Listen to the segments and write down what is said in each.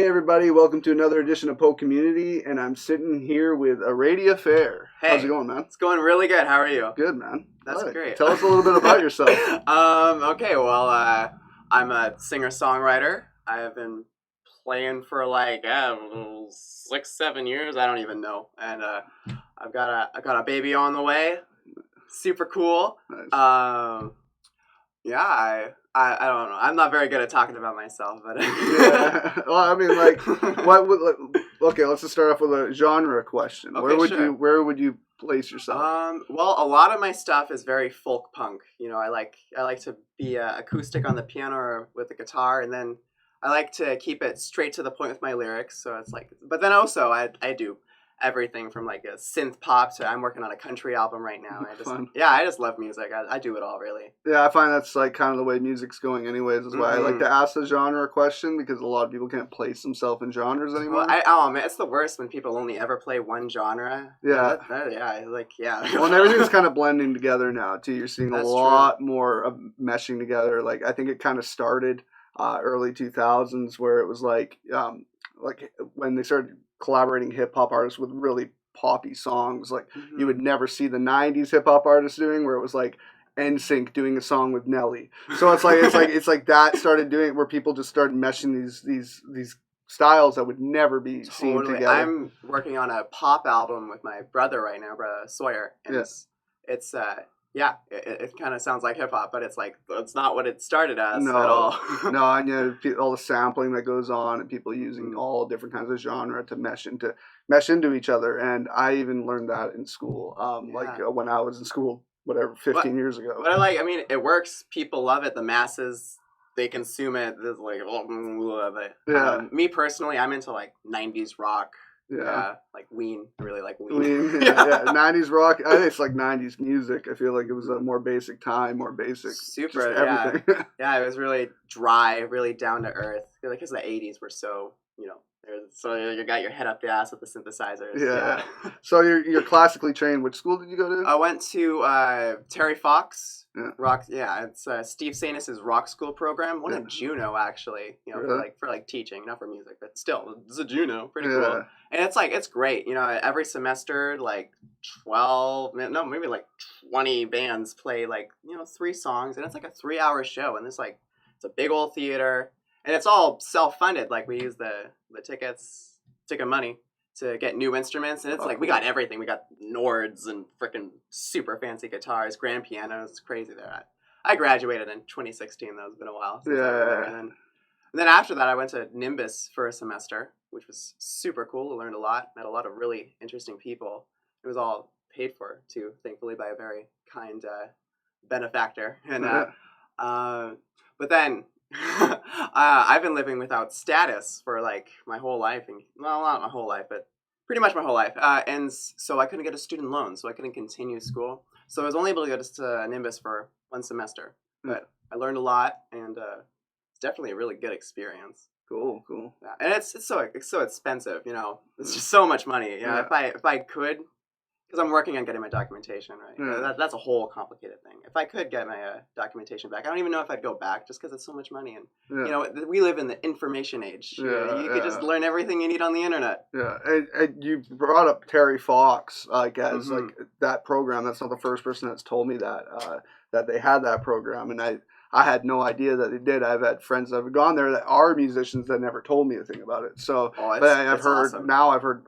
everybody, welcome to another edition of PoCommunity, and I'm sitting here with Aradia Faire. Hey, how's it going, man? It's going really good. How are you? Good, man. That's great. Tell us a little bit about yourself. Okay, well, I'm a singer-songwriter. I have been playing for like 6-7 years. I don't even know, and I've got a baby on the way. Super cool. Nice. Yeah, I don't know. I'm not very good at talking about myself, but Yeah. Well, I mean, like, what would? Okay, let's just start off with a genre question. Okay, Where would you place yourself? Well, a lot of my stuff is very folk punk. You know, I like to be acoustic on the piano or with the guitar, and then I like to keep it straight to the point with my lyrics. So it's like, but then also I do everything from like a synth pop to I'm working on a country album right now. Fun. I just love music. I do it all really. Yeah, I find that's like kind of the way music's going anyways. That's why I like to ask the genre question, because a lot of people can't place themselves in genres anymore. Well, man, it's the worst when people only ever play one genre. Yeah. Yeah. Well, and everything's kind of blending together now too. You're seeing a lot more of meshing together. Like, I think it kind of started early 2000s, where it was like when they started collaborating hip hop artists with really poppy songs, like you would never see the 90s hip hop artists doing, where it was like NSYNC doing a song with Nelly. So it's like that started doing, where people just started meshing these styles that would never be seen together. I'm working on a pop album with my brother right now, brother Sawyer, and it kind of sounds like hip hop, but it's not what it started as at all. No, I know all the sampling that goes on, and people using all different kinds of genre to mesh into each other. And I even learned that in school, when I was in school, whatever, 15 years ago. But I mean, it works. People love it. The masses, they consume it. There's like, me personally, I'm into like 90s rock. Yeah, like Ween. I really like Ween. Yeah. 90s rock. I think it's like 90s music. I feel like it was a more basic time, more basic. Super, everything. Yeah, it was really dry, really down to earth. I feel like because the 80s were so, so you got your head up the ass with the synthesizers. Yeah. So you're classically trained. Which school did you go to? I went to Terry Fox. Yeah. Rock. Yeah, it's Steve Sanis's rock school program. One in Juneau, actually. Really? for teaching, not for music, but still, it's a Juneau. Pretty cool. And it's great. every semester, like 20 bands play 3 songs, and it's like a 3-hour show, and it's a big old theater, and it's all self-funded. Like, we use the ticket money to get new instruments, and it's we got everything. We got Nords and freaking super fancy guitars, grand pianos. It's crazy there. I graduated in 2016. That has been a while since I was there. And then after that, I went to Nimbus for a semester, which was super cool. I learned a lot, met a lot of really interesting people. It was all paid for, too, thankfully, by a very kind benefactor. And but then I've been living without status for my whole life, and well, not my whole life, but pretty much my whole life. And so I couldn't get a student loan, so I couldn't continue school. So I was only able to go to Nimbus for 1 semester, but I learned a lot, and it's definitely a really good experience. Cool. Yeah. And it's so expensive, It's just so much money. If I could. Because I'm working on getting my documentation, right? Yeah. That's a whole complicated thing. If I could get my documentation back, I don't even know if I'd go back, just because it's so much money. And, we live in the information age. You could just learn everything you need on the internet. Yeah, and you brought up Terry Fox, as that program. That's not the first person that's told me that they had that program, and I had no idea that they did. I've had friends that have gone there that are musicians that never told me a thing about it. So, but I've heard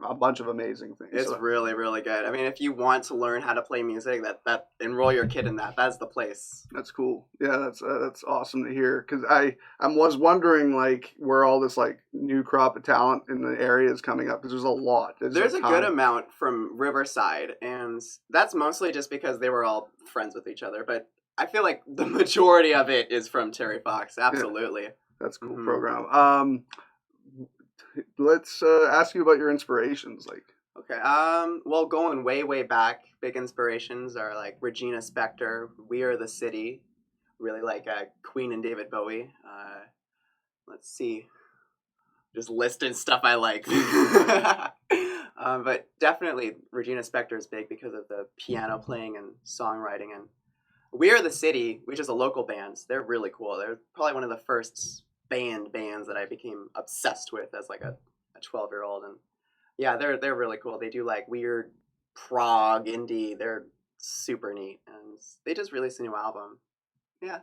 a bunch of amazing things. It's really, really good. I mean, if you want to learn how to play music, that enroll your kid in that. That's the place. That's cool. Yeah, that's awesome to hear. Because I was wondering where all this new crop of talent in the area is coming up. Because there's a lot. There's a good amount from Riverside, and that's mostly just because they were all friends with each other. But I feel like the majority of it is from Terry Fox. Absolutely. Yeah, that's a cool program. Let's ask you about your inspirations. Okay. Well, going way, way back, big inspirations are Regina Spektor, We Are the City. Really like Queen and David Bowie. Let's see. Just listing stuff I like. But definitely Regina Spektor is big because of the piano playing and songwriting. And We Are the City, which is a local band, they're really cool. They're probably one of the first bands that I became obsessed with as like a 12-year-old, and yeah, they're really cool. They do like weird prog indie. They're super neat, and they just released a new album. Yeah.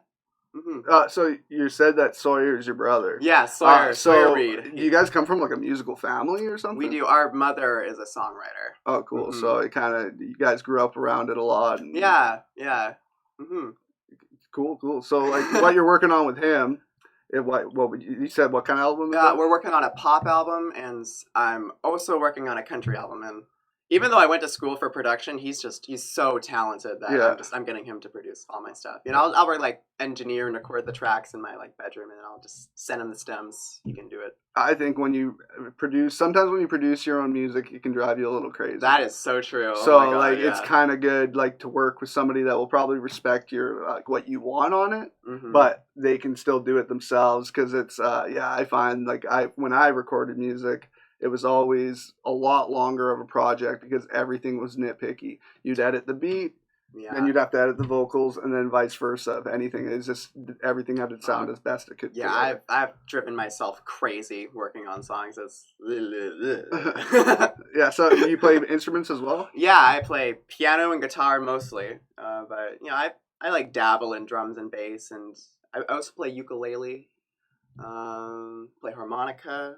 So you said that Sawyer is your brother. Yeah, Sawyer Reed. Do you guys come from like a musical family or something? We do. Our mother is a songwriter. Oh, cool. So it you guys grew up around it a lot. And... Yeah. Cool. So like what you're working on with him, you said what kind of album? We're working on a pop album, and I'm also working on a country album. And even though I went to school for production, he's so talented that I'm getting him to produce all my stuff. You know, I'll like engineer and record the tracks in my like bedroom, and then I'll just send him the stems. He can do it. I think sometimes when you produce your own music, it can drive you a little crazy. That is so true. So it's kind of good like to work with somebody that will probably respect your like what you want on it, but they can still do it themselves because it's I find like when I recorded music, it was always a lot longer of a project because everything was nitpicky. You'd edit the beat, then you'd have to edit the vocals, and then vice versa. If anything, it's just everything had to sound as best it could. Yeah, I've driven myself crazy working on songs. Yeah, so you play instruments as well? Yeah, I play piano and guitar mostly, but you know, I like dabble in drums and bass, and I also play ukulele, play harmonica.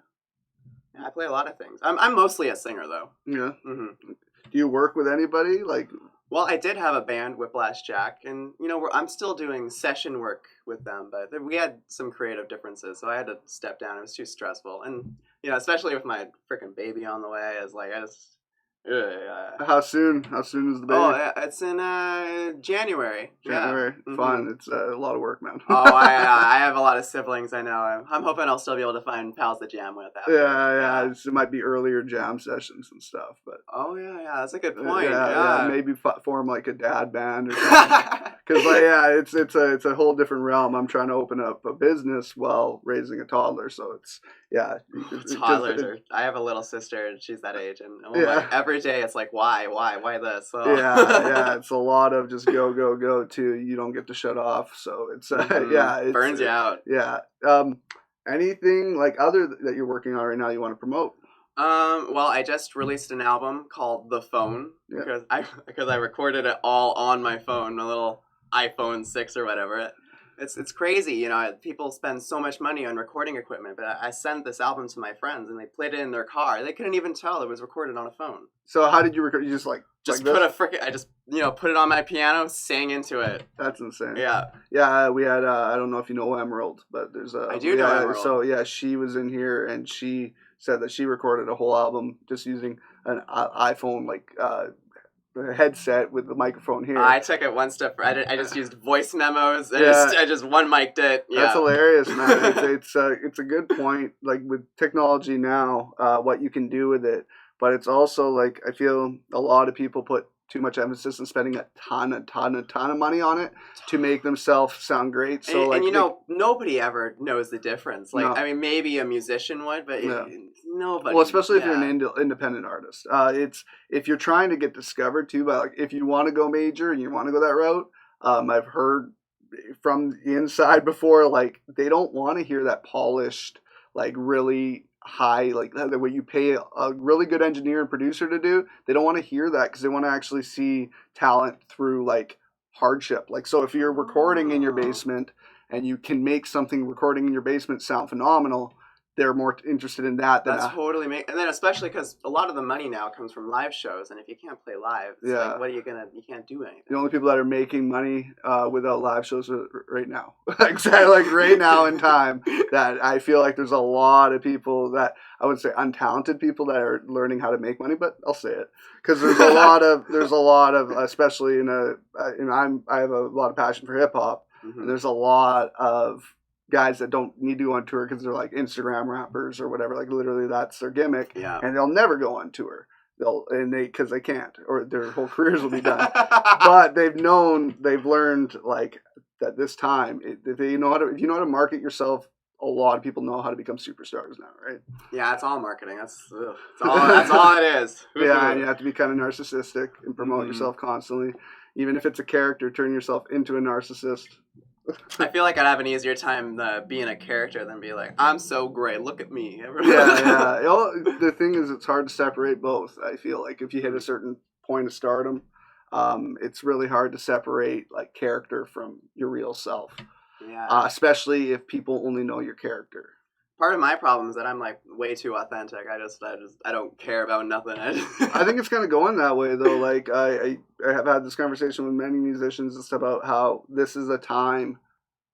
I play a lot of things. I'm mostly a singer, though. Yeah. Do you work with anybody? Like, well, I did have a band, Whiplash Jack, and you know, I'm still doing session work with them, but we had some creative differences, so I had to step down. It was too stressful, and you know, especially with my freaking baby on the way, How soon is the baby? Oh, yeah, it's in January. January. Yeah. Fun. It's a lot of work, man. I have a lot of siblings. I know. I'm hoping I'll still be able to find pals to jam with. Yeah. It might be earlier jam sessions and stuff, but. Oh yeah, that's a good point. Maybe form like a dad band or something. Because it's a whole different realm. I'm trying to open up a business while raising a toddler, so it's. Toddlers I have a little sister and she's that age, and every day it's like why this? Oh. It's a lot of just go too. You don't get to shut off, so it's it burns you out. Anything like other that you're working on right now you want to promote? Well, I just released an album called The Phone because I recorded it all on my phone, my little iPhone 6 or whatever. It's crazy, you know, people spend so much money on recording equipment, but I sent this album to my friends and they played it in their car. They couldn't even tell it was recorded on a phone. So how did you record? You just I just put it on my piano, sang into it. That's insane. Yeah. We had I don't know if you know Emerald, but there's I do know Emerald. So she was in here and she said that she recorded a whole album just using an iPhone headset with the microphone here. I took it one step. I just used voice memos. I just one mic'd it. Yeah. That's hilarious, man. It's a good point. Like with technology now, what you can do with it, but it's also like I feel a lot of people put too much emphasis on spending a ton of money on it to make themselves sound great. So nobody ever knows the difference. Like, no. I mean, maybe a musician would, but nobody. Well, especially if you're an independent artist. It's if you're trying to get discovered too. But like, if you want to go major and you want to go that route, I've heard from the inside before, like they don't want to hear that polished, like really high, like what you pay a really good engineer and producer to do. They don't want to hear that because they want to actually see talent through like hardship. Like, so if you're recording in your basement and you can make something recording in your basement sound phenomenal, they're more interested in that than and then especially because a lot of the money now comes from live shows, and if you can't play live, like, what are you can't do anything. The only people that are making money without live shows are right now. Exactly, like right now in time, that I feel like there's a lot of people that I would say untalented people that are learning how to make money, but I'll say it because there's a lot of especially I have a lot of passion for hip hop, and there's a lot of guys that don't need to go on tour because they're like Instagram rappers or whatever. Like literally that's their gimmick, and they'll never go on tour. Because they can't, or their whole careers will be done. But they've learned like that this time, if you know how to market yourself, a lot of people know how to become superstars now, right? Yeah, it's all marketing. That's all it is. Yeah, and you have to be kind of narcissistic and promote yourself constantly, even if it's a character. Turn yourself into a narcissist. I feel like I'd have an easier time being a character than be like, I'm so great, look at me. Yeah. The thing is, it's hard to separate both. I feel like if you hit a certain point of stardom, it's really hard to separate like character from your real self. Yeah. Especially if people only know your character. Part of my problem is that I'm like way too authentic. I don't care about nothing. I think it's kind of going that way though. Like I have had this conversation with many musicians just about how this is a time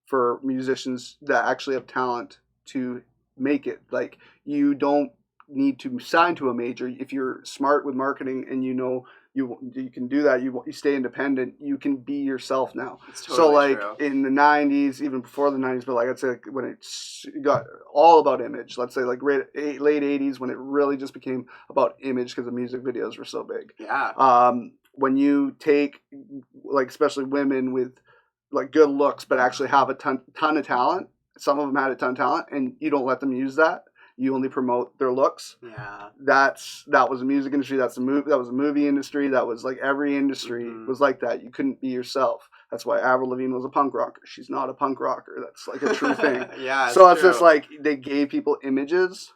for musicians that actually have talent to make it. Like you don't need to sign to a major if you're smart with marketing and you can do that. You stay independent. You can be yourself now. Totally so like true. in the '90s, even before the '90s, but like I'd say when it got all about image. Let's say like late '80s when it really just became about image because the music videos were so big. Yeah. When you take like especially women with like good looks, but actually have a ton of talent. Some of them had a ton of talent, and you don't let them use that. You only promote their looks. Yeah. That was the music industry. That was the movie industry. That was like every industry was like that. You couldn't be yourself. That's why Avril Lavigne was a punk rocker. She's not a punk rocker. That's like a true thing. Yeah. So it's just like they gave people images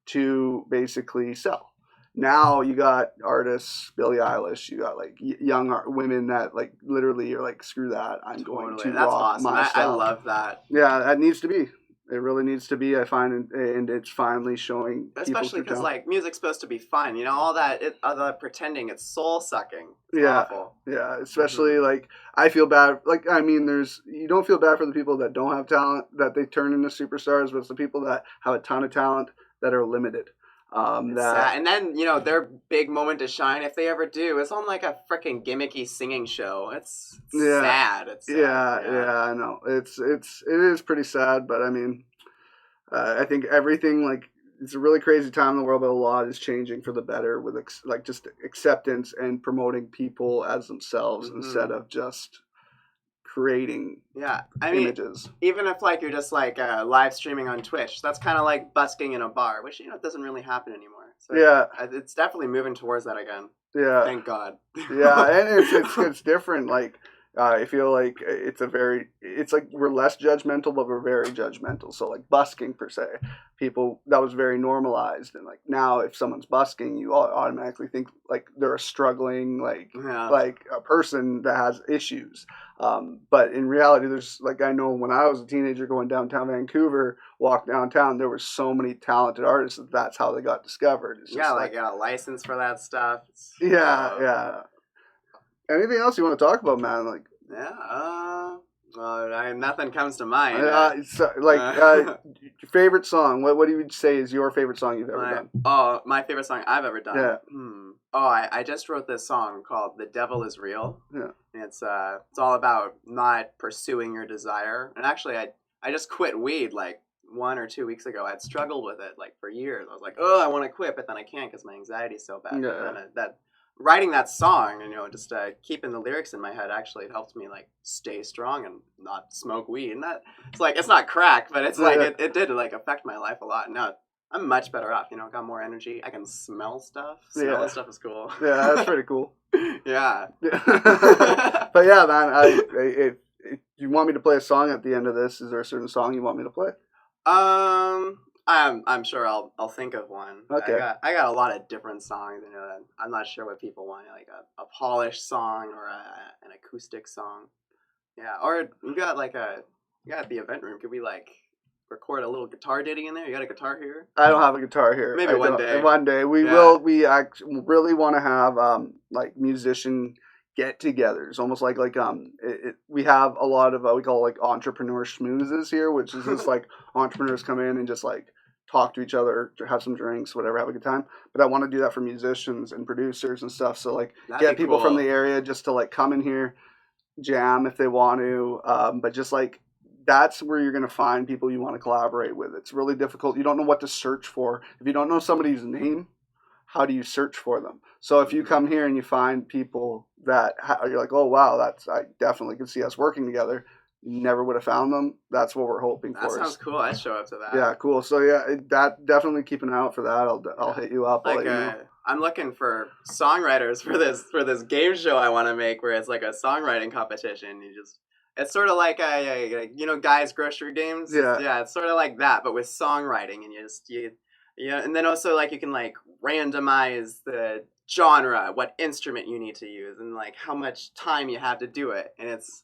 to basically sell. Now you got artists, Billie Eilish. You got like young women that like literally are like, screw that. I'm going to rock awesome. my style. I love that. Yeah, that needs to be. It really needs to be. I find, and it's finally showing. Especially because like music's supposed to be fun. You know, all that pretending. It's soul sucking. It's awful. Yeah. Especially like I feel bad. Like I mean, you don't feel bad for the people that don't have talent that they turn into superstars, but it's the people that have a ton of talent that are limited. Sad. And then their big moment to shine, if they ever do, it's on like a freaking gimmicky singing show. It's sad. It's sad. Yeah. I know. It is pretty sad, but I mean, I think everything like it's a really crazy time in the world, but a lot is changing for the better with like just acceptance and promoting people as themselves instead of just creating images. Even if like you're just like live streaming on Twitch, that's kind of like busking in a bar, which doesn't really happen anymore. So it's definitely moving towards that again. Yeah, thank God. Yeah, and it's different. Like I feel like it's like we're less judgmental, but we're very judgmental. So like busking per se, people that was very normalized, and like now if someone's busking, you automatically think like they're a struggling like a person that has issues. But in reality, there's like I know when I was a teenager going downtown Vancouver, walk downtown, there were so many talented artists that's how they got discovered. It's just like got a license for that stuff. Yeah. Anything else you want to talk about, man? Like, nothing comes to mind. Your favorite song. What do you say is your favorite song you've ever done? Oh, my favorite song I've ever done. Yeah. I just wrote this song called "The Devil Is Real." Yeah. And it's all about not pursuing your desire. And actually, I just quit weed like 1 or 2 weeks ago. I'd struggled with it like for years. I was like, oh, I want to quit, but then I can't because my anxiety is so bad. Yeah. And then writing that song, just keeping the lyrics in my head actually helped me like stay strong and not smoke weed. And that it's like it's not crack, but it's like it did like affect my life a lot. Now I'm much better off. Got more energy. I can smell stuff. Smelling stuff is cool. Yeah, that's pretty cool. Yeah. But yeah, man, if you want me to play a song at the end of this, is there a certain song you want me to play? I'm sure I'll think of one. Okay. I got a lot of different songs. I'm not sure what people want, like a polished song or an acoustic song. Yeah, or you got the event room. Could we like record a little guitar ditty in there? You got a guitar here? I don't have a guitar here. Maybe one day. One day we will. We really want to have like musician get-togethers, almost like we have a lot of we call like entrepreneur schmoozes here, which is just like entrepreneurs come in and just like talk to each other, have some drinks, whatever, have a good time. But I want to do that for musicians and producers and stuff. So like get people from the area just to like come in here, jam if they want to. But just like that's where you're going to find people you want to collaborate with. It's really difficult. You don't know what to search for. If you don't know somebody's name, how do you search for them? So if you come here and you find people that you're like, oh, wow, I definitely can see us working together. You never would have found them. That's what we're hoping for. That sounds cool. I'd show up to that. Yeah, cool. So that definitely keep an eye out for that. I'll hit you up. I'll let you know. I'm looking for songwriters for this game show I want to make, where it's like a songwriting competition. It's sort of like guys' grocery games. Yeah. It's sort of like that, but with songwriting, and and then also like you can like randomize the genre, what instrument you need to use, and like how much time you have to do it, and it's.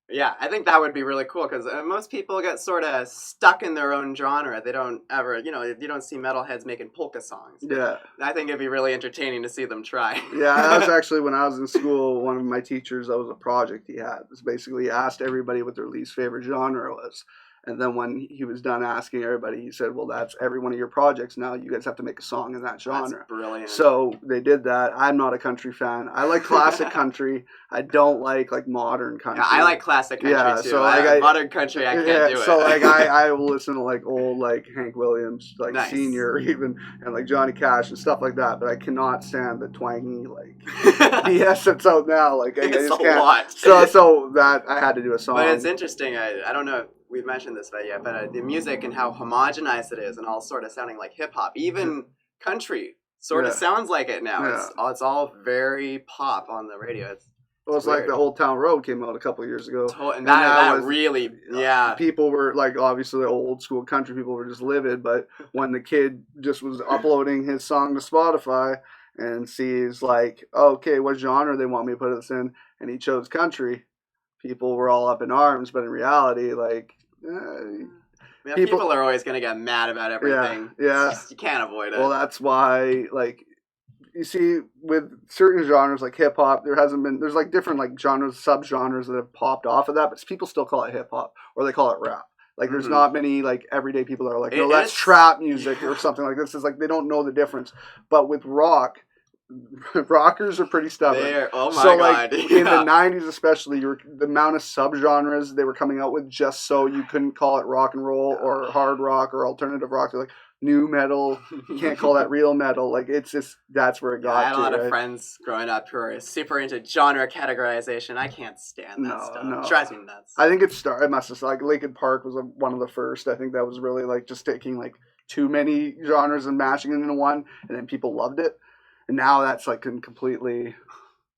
Yeah, I think that would be really cool because most people get sort of stuck in their own genre. They don't ever, you don't see metalheads making polka songs. Yeah. I think it'd be really entertaining to see them try. Yeah, that was actually when I was in school, one of my teachers, that was a project he had. It was basically he asked everybody what their least favorite genre was. And then when he was done asking everybody, he said, well, that's every one of your projects now. You guys have to make a song in that genre. That's brilliant. So they did that. I'm not a country fan. I like classic country. I don't like modern country. Yeah, I like classic country too. So modern country, I can't do it. So I will listen to old Hank Williams, nice. Senior even, and Johnny Cash and stuff like that. But I cannot stand the twangy BS that's out now. I it's just a can't. lot. So that I had to do a song. But it's interesting. I don't know if we've mentioned this yet, but the music and how homogenized it is, and all sort of sounding like hip hop, even country sort of sounds like it now. Yeah. It's all very pop on the radio. It's like the Old Town Road came out a couple of years ago, and that was really people were obviously the old school country people were just livid, but when the kid just was uploading his song to Spotify and sees okay, what genre they want me to put this in, and he chose country, people were all up in arms, but in reality, people are always going to get mad about everything. Yeah. You can't avoid it. Well, that's why, you see, with certain genres like hip hop, there's different genres, subgenres that have popped off of that, but people still call it hip hop or they call it rap. There's not many everyday people that are no, that's trap music or something like this. It's they don't know the difference. But with rock, rockers are pretty stubborn. Oh my god! In the '90s, especially, the amount of subgenres they were coming out with just so you couldn't call it rock and roll or hard rock or alternative rock. They're new metal. You can't call that real metal. It's just that's where it got. I had a lot of friends growing up who are super into genre categorization. I can't stand that stuff. No. It drives me nuts. I think it must have Linkin Park was one of the first. I think that was really just taking too many genres and mashing it into one, and then people loved it. And now that's completely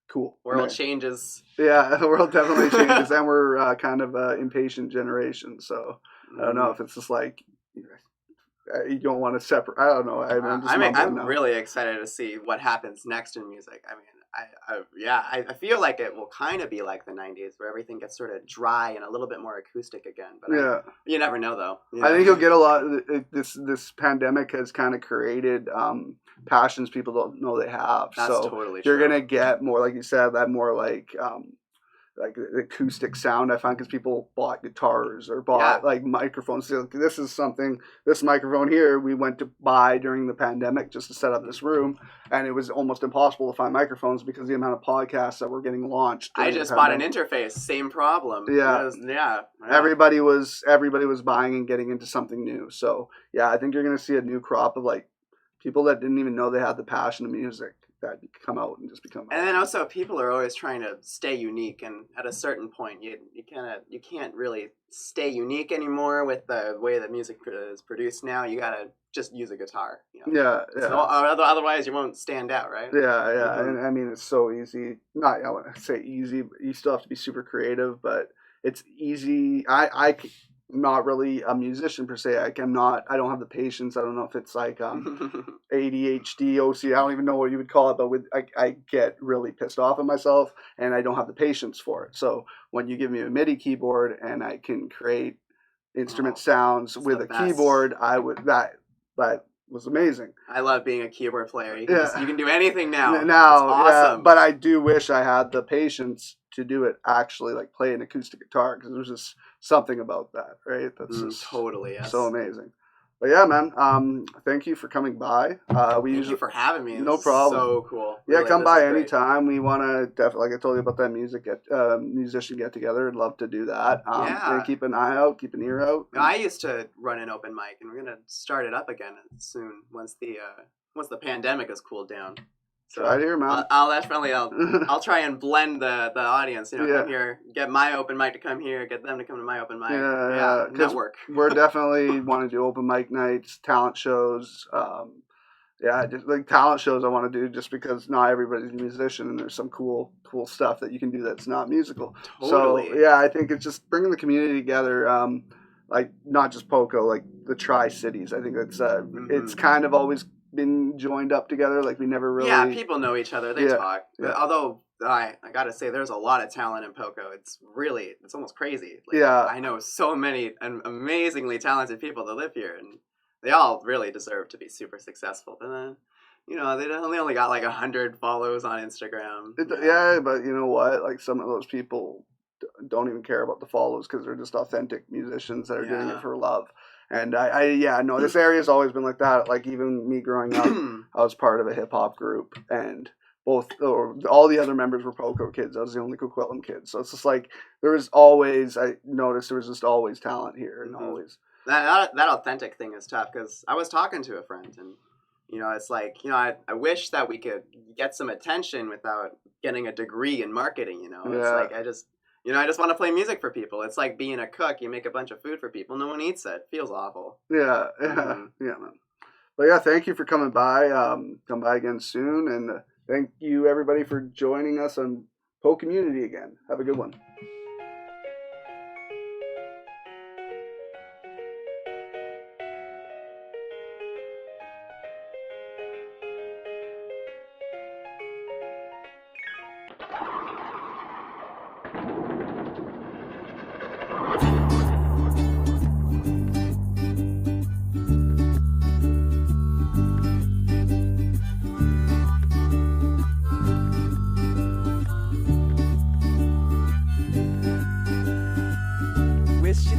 cool. World changes. Yeah, the world definitely changes, and we're kind of an impatient generation. So I don't know if it's just you don't want to separate. I don't know. I'm really excited to see what happens next in music. I mean, I feel like it will kind of be like the '90s, where everything gets sort of dry and a little bit more acoustic again. But you never know, though. I think you'll get a lot. This pandemic has kind of created passions people don't know they have. That's so totally you're true. gonna get more, like you said, that more the acoustic sound. I find because people bought guitars or bought microphones. So this microphone here we went to buy during the pandemic just to set up this room, and it was almost impossible to find microphones because of the amount of podcasts that were getting launched. I just bought an interface, same problem. Yeah. Everybody was buying and getting into something new. So I think you're gonna see a new crop of people that didn't even know they had the passion of music that come out and just become. And then also people are always trying to stay unique, and at a certain point you can't really stay unique anymore with the way that music is produced now. You gotta just use a guitar. Yeah. So, otherwise you won't stand out, right? Yeah. Mm-hmm. And I mean, it's so easy. Not I want to say easy. But you still have to be super creative, but it's easy. I'm not really a musician per se. I don't have the patience. I don't know if it's ADHD, OCD. I don't even know what you would call it, but I get really pissed off at myself, and I don't have the patience for it. So when you give me a MIDI keyboard and I can create instrument sounds with a keyboard, that was amazing. I love being a keyboard player. You can do anything now. It's awesome. But I do wish I had the patience to do it actually, play an acoustic guitar, because there's just something about that, right? That's just totally so amazing. But yeah, man, thank you for coming by. Thank you for having me. No problem. So cool. Yeah, come by anytime. We want to definitely, like I told you about that musician get together. I'd love to do that. And keep an eye out, keep an ear out. I used to run an open mic, and we're gonna start it up again soon once the pandemic has cooled down. So right here, man. I'll try and blend the audience. Come here, get my open mic to come here, get them to come to my open mic. Network. We're definitely want to do open mic nights, talent shows, yeah, just like talent shows I want to do just because not everybody's a musician and there's some cool stuff that you can do that's not musical. Totally. So yeah, I think it's just bringing the community together. Like not just Poco, like the Tri-Cities. I think that's it's kind of always been joined up together. Like we never really. Yeah, people know each other. They talk. But although I gotta say, there's a lot of talent in Poco. It's almost crazy. Like, yeah. I know so many amazingly talented people that live here, and they all really deserve to be super successful. But then, they only got like 100 follows on Instagram. Yeah, but you know what? Like some of those people don't even care about the follows because they're just authentic musicians that are doing it for love. And no, this area's always been like that. Like even me growing up, I was part of a hip hop group, and all the other members were Poco kids. I was the only Coquitlam kid. So it's just like I noticed there was just always talent here and always. That authentic thing is tough because I was talking to a friend and, it's like, I wish that we could get some attention without getting a degree in marketing, It's like I just want to play music for people. It's like being a cook. You make a bunch of food for people. No one eats it. It feels awful. Yeah, man. But yeah, thank you for coming by. Come by again soon. And thank you, everybody, for joining us on PoCommunity again. Have a good one.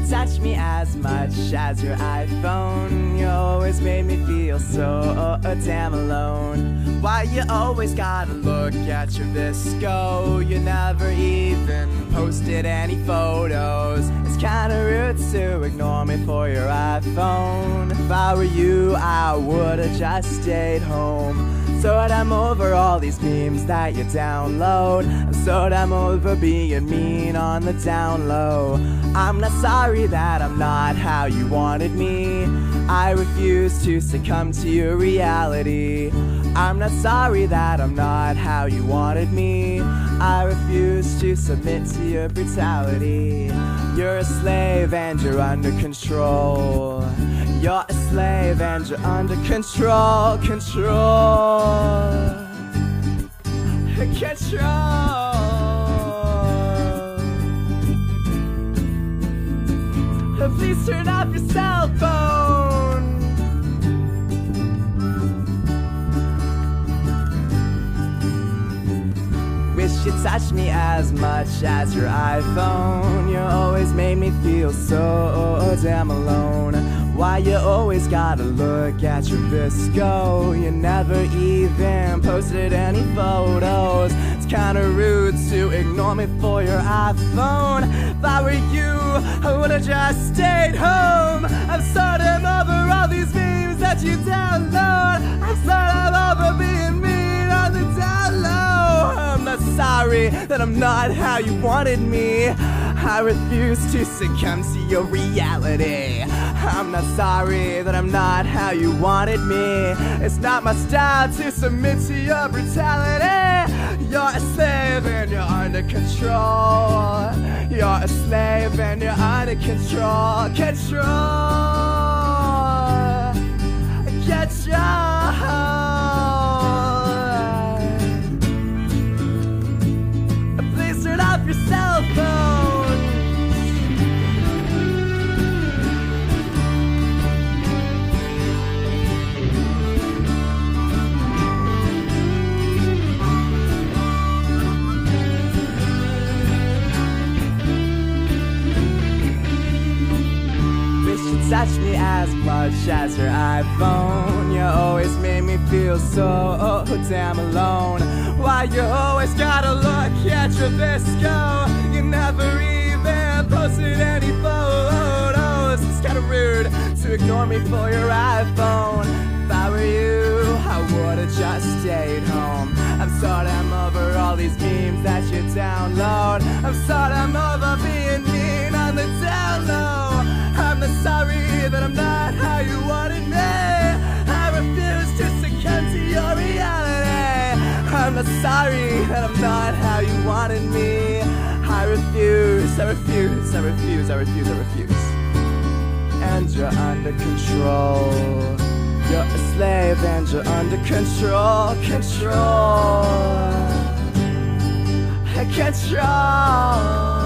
Touch me as much as your iPhone. You always made me feel so damn alone. Why you always gotta look at your Visco? You never even posted any photos. It's kinda rude to ignore me for your iPhone. If I were you, I would've just stayed home. So damn over all these memes that you download. I'm so damn over being mean on the down low. I'm not sorry that I'm not how you wanted me. I refuse to succumb to your reality. I'm not sorry that I'm not how you wanted me. I refuse to submit to your brutality. You're a slave and you're under control. You're a slave and you're under control. Control. Please turn off your cell phone. Wish you touched me as much as your iPhone. You always made me feel so damn alone. Why you always gotta look at your Visco? You never even posted any photos. It's kinda rude to ignore me for your iPhone. If I were you, I would've just stayed home. I'm so damn over all these memes that you download. I'm so damn over being mean on the down low. I'm not sorry that I'm not how you wanted me. I refuse to succumb to your reality. I'm not sorry that I'm not how you wanted me. It's not my style to submit to your brutality. You're a slave and you're under control. You're a slave and you're under control. Control. Please turn off your cell phone. Touch me as much as your iPhone. You always made me feel so damn alone. Why you always gotta look at your Visco? You never even posted any photos. It's kinda rude to ignore me for your iPhone. If I were you, I would've just stayed home. I'm so damn over all these memes that you download. I'm so damn over being mean on the down low. I'm not sorry that I'm not how you wanted me. I refuse to succumb I'm not sorry that I'm not how you wanted me. I refuse, I refuse, I refuse, I refuse, I refuse. And you're under control. You're a slave and you're under control, control, control.